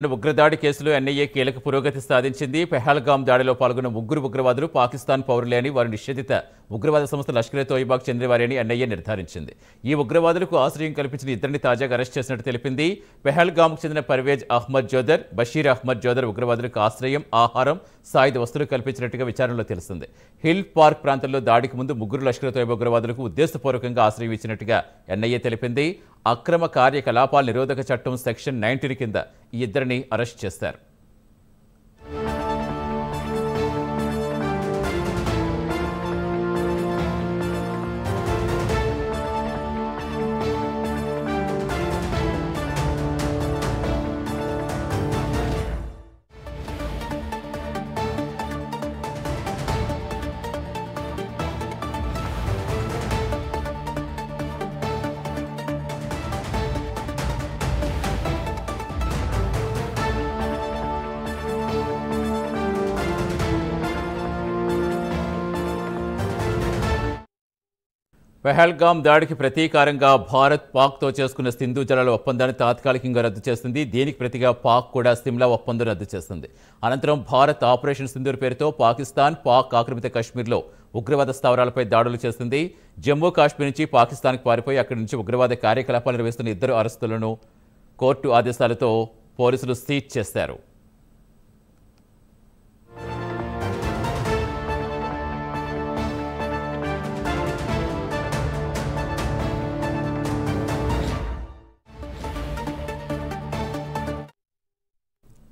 ఉగ్రదాడి కేసులో ఎన్ఐఏ కీలక పురోగతి సాధించింది. పెహల్గాం దాడిలో పాల్గొన్న ముగ్గురు ఉగ్రవాదులు పాకిస్తాన్ పౌరులే అని, వారు నిషేధిత ఉగ్రవాద సంస్థ లష్కర్-ఏ-తోయిబాకు చెందినవారే అని ఎన్ఐఏ నిర్ధారించింది. ఈ ఉగ్రవాదులకు ఆశ్రయం కల్పించిన ఇద్దరిని తాజాగా అరెస్ట్ చేసినట్టు తెలిపింది. పెహల్గాంకు చెందిన పర్వేజ్ అహ్మద్ జోదర్, బషీర్ అహ్మద్ జోదర్ ఉగ్రవాదులకు ఆశ్రయం, ఆహారం, సాయుధ వస్తువులు కల్పించినట్టుగా విచారణలో తెలిసింది. హిల్ పార్క్ ప్రాంతంలో దాడికి ముందు ముగ్గురు లష్కర్-ఏ-తోయిబా ఉగ్రవాదులకు ఉద్దేశపూర్వకంగా ఆశ్రయం ఇచ్చినట్టుగా ఎన్ఐఏ తెలిపింది. అక్రమ కార్యకలాపాల నిరోధక చట్టం సెక్షన్ 19 కింద ఈ ఇద్దరిని అరెస్ట్ చేశారు. పెహల్గాం దాడికి ప్రతీకారంగా భారత్ పాక్తో చేసుకున్న సింధు జలాల ఒప్పందాన్ని తాత్కాలికంగా రద్దు చేస్తుంది. దీనికి ప్రతిగా పాక్ కూడా సిమ్లా ఒప్పందం రద్దు చేస్తుంది. అనంతరం భారత్ ఆపరేషన్ సింధూర్ పేరుతో పాకిస్తాన్, పాక్ ఆక్రమిత కశ్మీర్లో ఉగ్రవాద స్థావరాలపై దాడులు చేస్తుంది. జమ్మూ కాశ్మీర్ నుంచి పాకిస్తాన్కు పారిపోయి అక్కడి నుంచి ఉగ్రవాద కార్యకలాపాలు నిర్వహిస్తున్న ఇద్దరు అరెస్టులను కోర్టు ఆదేశాలతో పోలీసులు సీజ్ చేశారు.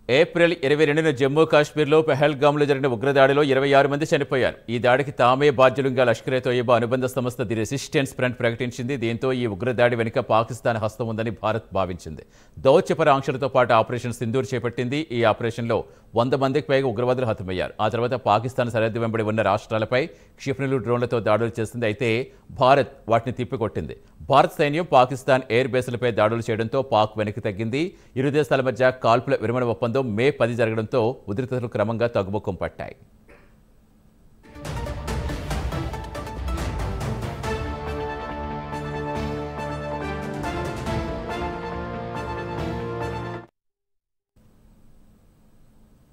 ఏప్రిల్ 22న జమ్మూ కాశ్మీర్లో పెహల్గాంలో జరిగిన ఉగ్రదాడిలో 26 మంది చనిపోయారు. ఈ దాడికి తామే బాధ్యులుగా లష్కర్-ఏ-తోయిబా అనుబంధ సంస్థ ది రెసిస్టెన్స్ ఫ్రంట్ ప్రకటించింది. దీంతో ఈ ఉగ్రదాడి వెనుక పాకిస్తాన్ హస్తం ఉందని భారత్ భావించింది. దౌత్యపర ఆంక్షలతో పాటు ఆపరేషన్ సింధూర్ చేపట్టింది. ఈ ఆపరేషన్లో 100 మందికి పైగా ఉగ్రవాదులు హతమయ్యారు. ఆ తర్వాత పాకిస్తాన్ సరిహద్దు వెంబడి ఉన్న రాష్ట్రాలపై క్షిపణులు, డ్రోన్లతో దాడులు చేసింది. అయితే భారత్ వాటిని తిప్పికొట్టింది. భారత సైన్యం పాకిస్తాన్ ఎయిర్ బేస్లపై దాడులు చేయడంతో పాక్ వెనక్కి తగ్గింది. ఇరు దేశాల మధ్య కాల్పుల విరమణ ఒప్పందం మే 10 జరగడంతో ఉద్రిక్తతలు క్రమంగా తగ్గుముఖం పట్టాయి.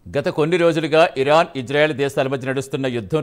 గత కొన్ని రోజులుగా ఇరాన్, ఇజ్రాయెల్ దేశాల మధ్య నడుస్తున్న యుద్ధం